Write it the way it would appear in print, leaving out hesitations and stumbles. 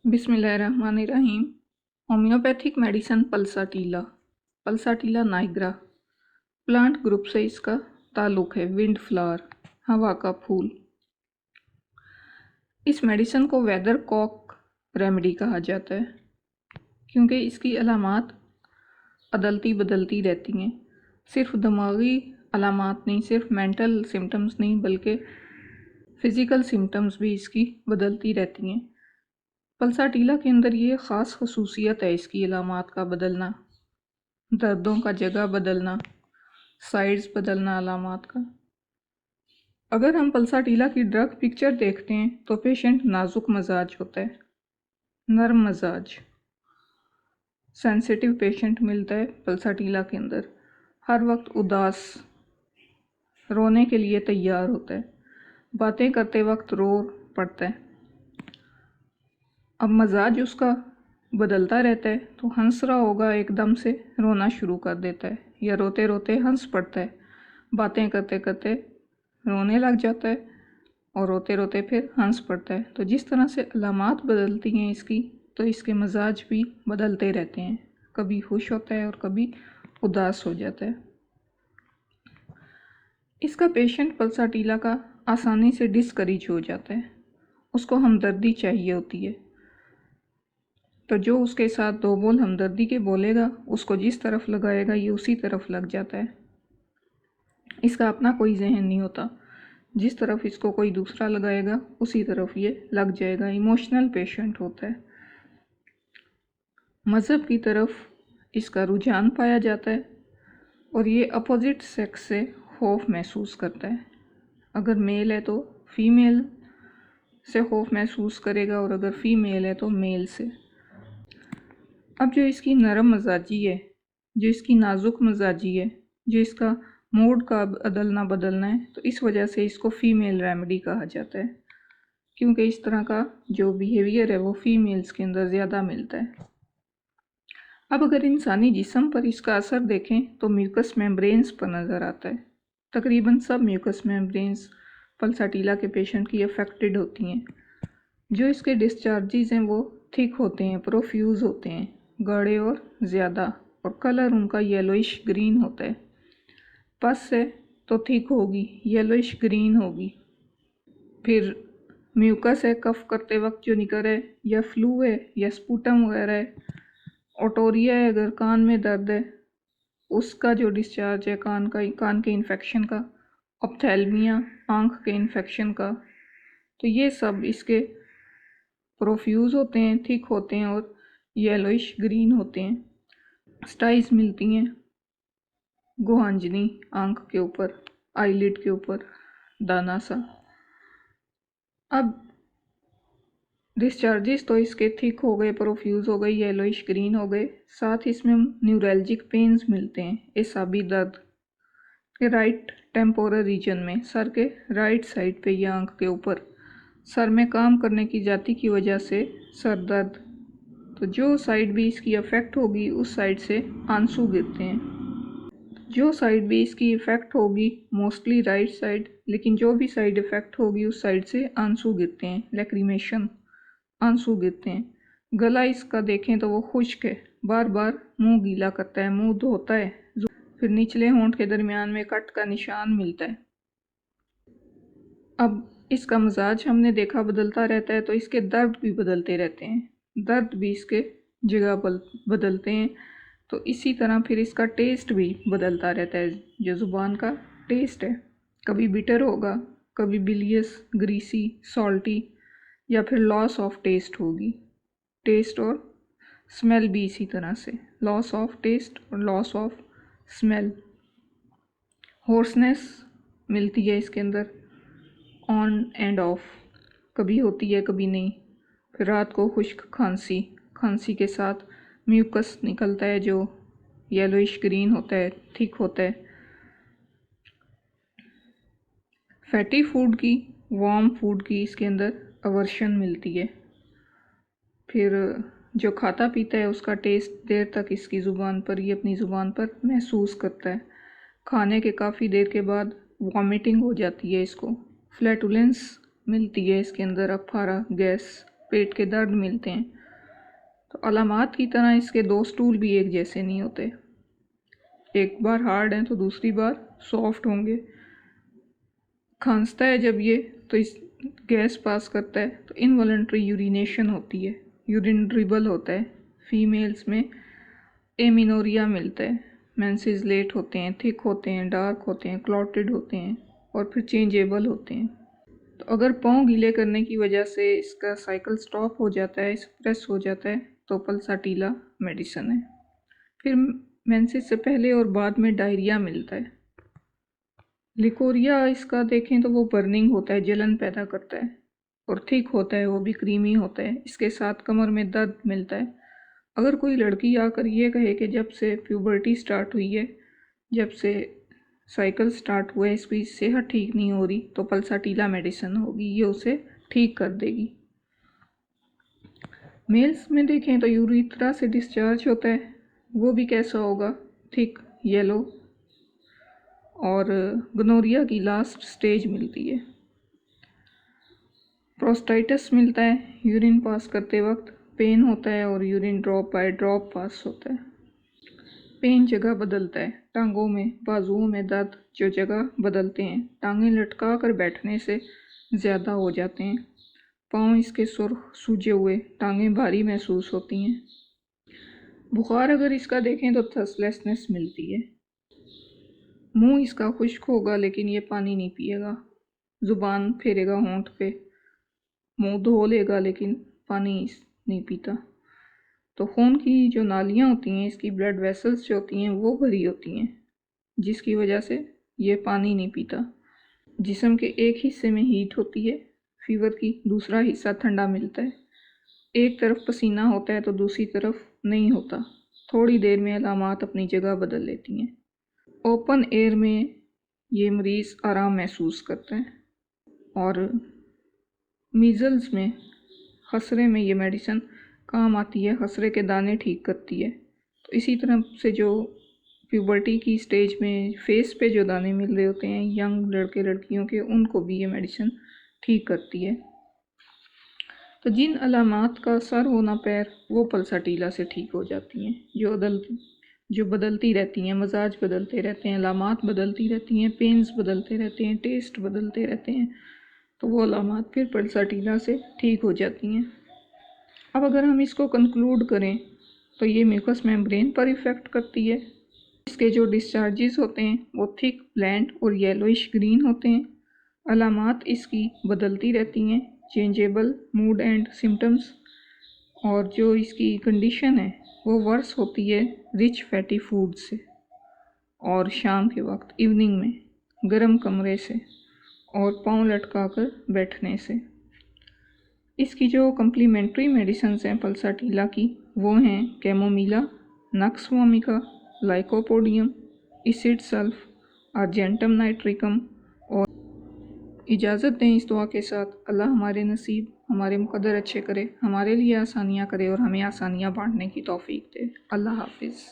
बिस्मिल्लाहिर्रहमानिर्रहीम। Homeopathic medicine pulsatilla nigra plant group से इसका ताल्लुक़ है। विंड फ्लावर, हवा का फूल। इस मेडिसन को वेदर कॉक रेमेडी कहा जाता है क्योंकि इसकी अलामात अदलती बदलती रहती हैं। सिर्फ दिमागी अलामात नहीं, सिर्फ मेंटल सिम्टम्स नहीं, बल्कि फ़िज़िकल सिम्टम्स भी इसकी बदलती रहती हैं। पल्साटीला के अंदर ये ख़ास खसूसियत है इसकी अलामात का बदलना, दर्दों का जगह बदलना, साइड्स बदलना अलामात का। अगर हम पल्साटीला की ड्रग पिक्चर देखते हैं तो पेशेंट नाजुक मजाज होता है, नरम मजाज, सेंसिटिव पेशेंट मिलता है पल्साटीला के अंदर। हर वक्त उदास, रोने के लिए तैयार होता है, बातें करते वक्त रो पड़ता है। अब मजाज उसका बदलता रहता है, तो हंस रहा होगा एकदम से रोना शुरू कर देता है, या रोते रोते हंस पड़ता है, बातें करते करते रोने लग जाता है और रोते रोते फिर हंस पड़ता है। तो जिस तरह से अलामात बदलती हैं इसकी, तो इसके मजाज भी बदलते रहते हैं। कभी खुश होता है और कभी उदास हो जाता है। इसका पेशेंट पल्साटीला का आसानी से डिस्करेज हो जाता है, उसको हमदर्दी चाहिए होती है। तो जो उसके साथ दो बोल हमदर्दी के बोलेगा, उसको जिस तरफ लगाएगा ये उसी तरफ लग जाता है। इसका अपना कोई जहन नहीं होता, जिस तरफ इसको कोई दूसरा लगाएगा उसी तरफ ये लग जाएगा। इमोशनल पेशेंट होता है। मज़हब की तरफ इसका रुझान पाया जाता है और ये अपोजिट सेक्स से खौफ महसूस करता है। अगर मेल है तो फीमेल से खौफ महसूस करेगा, और अगर फीमेल है तो मेल से। अब जो इसकी नरम मजाजी है, जो इसकी नाजुक मजाजी है, जो इसका मूड का अदलना बदलना है, तो इस वजह से इसको फ़ीमेल रेमेडी कहा जाता है, क्योंकि इस तरह का जो बिहेवियर है वो फीमेल्स के अंदर ज़्यादा मिलता है। अब अगर इंसानी जिस्म पर इसका असर देखें तो म्यूकस मेम्ब्रेन्स पर नज़र आता है। तकरीबन सब म्यूकस मेम्ब्रेन्स पल्साटीला के पेशेंट की अफेक्टेड होती हैं। जो इसके डिस्चार्जेस हैं वो थिक होते हैं, प्रोफ्यूज़ होते हैं, गाढ़े और ज़्यादा, और कलर उनका येलोइश ग्रीन होता है। पस है तो थिक होगी, येलोइश ग्रीन होगी। फिर म्यूकस है, कफ करते वक्त जो निकल है, या फ्लू है, या स्पूटम वगैरह है। ओटोरिया है, अगर कान में दर्द है उसका जो डिस्चार्ज है कान के इन्फेक्शन का। ऑप्थेल्मिया, आँख के इन्फेक्शन का। तो ये सब इसके प्रोफ्यूज़ होते हैं, थिक होते हैं और येलोइश ग्रीन होते हैं। स्टाइज मिलती हैं गुहांजनी आँख के ऊपर, आईलिड के ऊपर दाना सा। अब डिस्चार्जेस तो इसके थिक हो गए, प्रोफ्यूज़ हो गए, येलोइश ग्रीन हो गए। साथ ही इसमें न्यूरल्जिक पेन्स मिलते हैं, एसाबी दर्द के राइट टेम्पोरल रीजन में, सर के राइट साइड पे या आँख के ऊपर। सर में काम करने की जाति की वजह से सर दर्द। तो जो साइड भी इसकी अफेक्ट होगी उस साइड से आंसू गिरते हैं। जो साइड भी इसकी इफ़ेक्ट होगी, मोस्टली राइट साइड, लेकिन जो भी साइड इफ़ेक्ट होगी उस साइड से आंसू गिरते हैं, लैक्रिमेशन, आंसू गिरते हैं। गला इसका देखें तो वो खुश्क है, बार बार मुंह गीला करता है, मुंह धोता है। फिर निचले होंठ के दरमियान में कट का निशान मिलता है। अब इसका मजाज हमने देखा बदलता रहता है, तो इसके दर्द भी बदलते रहते हैं, दर्द भी इसके जगह बदलते हैं। तो इसी तरह फिर इसका टेस्ट भी बदलता रहता है। जो ज़ुबान का टेस्ट है, कभी बिटर होगा, कभी बिलियस, ग्रीसी, सॉल्टी, या फिर लॉस ऑफ टेस्ट होगी। टेस्ट और स्मेल भी इसी तरह से, लॉस ऑफ टेस्ट और लॉस ऑफ स्मेल। होर्सनेस मिलती है इसके अंदर, ऑन एंड ऑफ, कभी होती है कभी नहीं। फिर रात को खुश्क खांसी, खांसी के साथ म्यूकस निकलता है जो येलोइश ग्रीन होता है, थिक होता है। फैटी फूड की, वार्म फूड की इसके अंदर अवर्शन मिलती है। फिर जो खाता पीता है उसका टेस्ट देर तक इसकी ज़ुबान पर, ये अपनी ज़ुबान पर महसूस करता है। खाने के काफ़ी देर के बाद वॉमिटिंग हो जाती है इसको। फ्लैटुलेंस मिलती है इसके अंदर, अफारा, गैस, पेट के दर्द मिलते हैं। तो अलामात की तरह इसके दो स्टूल भी एक जैसे नहीं होते, एक बार हार्ड हैं तो दूसरी बार सॉफ्ट होंगे। खांसता है जब ये तो इस गैस पास करता है तो इनवॉलंटरी यूरिनेशन होती है, यूरिन ड्रिबल होता है। फीमेल्स में एमिनोरिया मिलता है, मेंसेस लेट होते हैं, थिक होते हैं, डार्क होते हैं, क्लॉटेड होते हैं और फिर चेंजेबल होते हैं। तो अगर पाँव गीले करने की वजह से इसका साइकिल स्टॉप हो जाता है, सप्रेस हो जाता है, तो पल्साटिला मेडिसिन है। फिर मेंसेस से पहले और बाद में डायरिया मिलता है। लिकोरिया इसका देखें तो वो बर्निंग होता है, जलन पैदा करता है और थिक होता है, वो भी क्रीमी होता है। इसके साथ कमर में दर्द मिलता है। अगर कोई लड़की आकर ये कहे कि जब से प्यूबर्टी स्टार्ट हुई है, जब से साइकिल स्टार्ट हुआ है, इसकी सेहत ठीक नहीं हो रही, तो पल्साटिला मेडिसिन होगी, ये उसे ठीक कर देगी। मेल्स में देखें तो यूरिथ्रा से डिस्चार्ज होता है, वो भी कैसा होगा, थिक येलो। और गोनोरिया की लास्ट स्टेज मिलती है। प्रोस्टाइटिस मिलता है, यूरिन पास करते वक्त पेन होता है और यूरिन ड्रॉप बाय ड्रॉप पास होता है। पेन जगह बदलता है, टांगों में, बाजुओं में दर्द जो जगह बदलते हैं। टांगें लटका कर बैठने से ज़्यादा हो जाते हैं। पाँव इसके सुर्ख सूजे हुए, टांगें भारी महसूस होती हैं। बुखार अगर इसका देखें तो थर्स्टलेसनेस मिलती है। मुंह इसका खुश्क होगा लेकिन ये पानी नहीं पिएगा। ज़ुबान फेरेगा होंठ पे, मुंह धो लेगा लेकिन पानी नहीं पीता। तो खून की जो नालियाँ होती हैं, इसकी ब्लड वेसल्स जो होती हैं वो भरी होती हैं, जिसकी वजह से ये पानी नहीं पीता। जिस्म के एक हिस्से में हीट होती है फीवर की, दूसरा हिस्सा ठंडा मिलता है। एक तरफ पसीना होता है तो दूसरी तरफ नहीं होता। थोड़ी देर में अलामात अपनी जगह बदल लेती हैं। ओपन एयर में ये मरीज़ आराम महसूस करता है। और मीज़ल्स में, खसरे में ये मेडिसिन काम आती है, खसरे के दाने ठीक करती है। तो इसी तरह से जो प्यूबर्टी की स्टेज में फेस पे जो दाने मिल रहे होते हैं यंग लड़के लड़कियों के, उनको भी ये मेडिसिन ठीक करती है। तो जिन अलामात का सर होना पैर, वो पल्साटिला से ठीक हो जाती हैं। जो बदलती रहती हैं, मजाज बदलते रहते हैं, अलामात बदलती रहती हैं, पेन्स बदलते रहते हैं, टेस्ट बदलते रहते हैं, तो वो अलामात फिर पल्साटिला से ठीक हो जाती हैं। अब अगर हम इसको कंक्लूड करें तो ये म्यूकस मेम्ब्रेन पर इफ़ेक्ट करती है। इसके जो डिस्चार्जेस होते हैं वो थिक, ब्लैंड और येलोइश ग्रीन होते हैं। अलामात इसकी बदलती रहती हैं, चेंजेबल मूड एंड सिम्टम्स। और जो इसकी कंडीशन है वो वर्स होती है रिच फैटी फूड से, और शाम के वक्त इवनिंग में गर्म कमरे से और पाँव लटका कर बैठने से। इसकी जो कम्प्लीमेंट्री मेडिसिन हैं पल्साटिला की, वो हैं chamomilla, nux vomica, lycopodium, acid sulph, argentum nitricum. और इजाज़त दें इस दुआ के साथ, अल्लाह हमारे नसीब, हमारे मुकद्दर अच्छे करे, हमारे लिए आसानियाँ करे और हमें आसानियाँ बांटने की तौफीक दे। अल्लाह हाफिज़।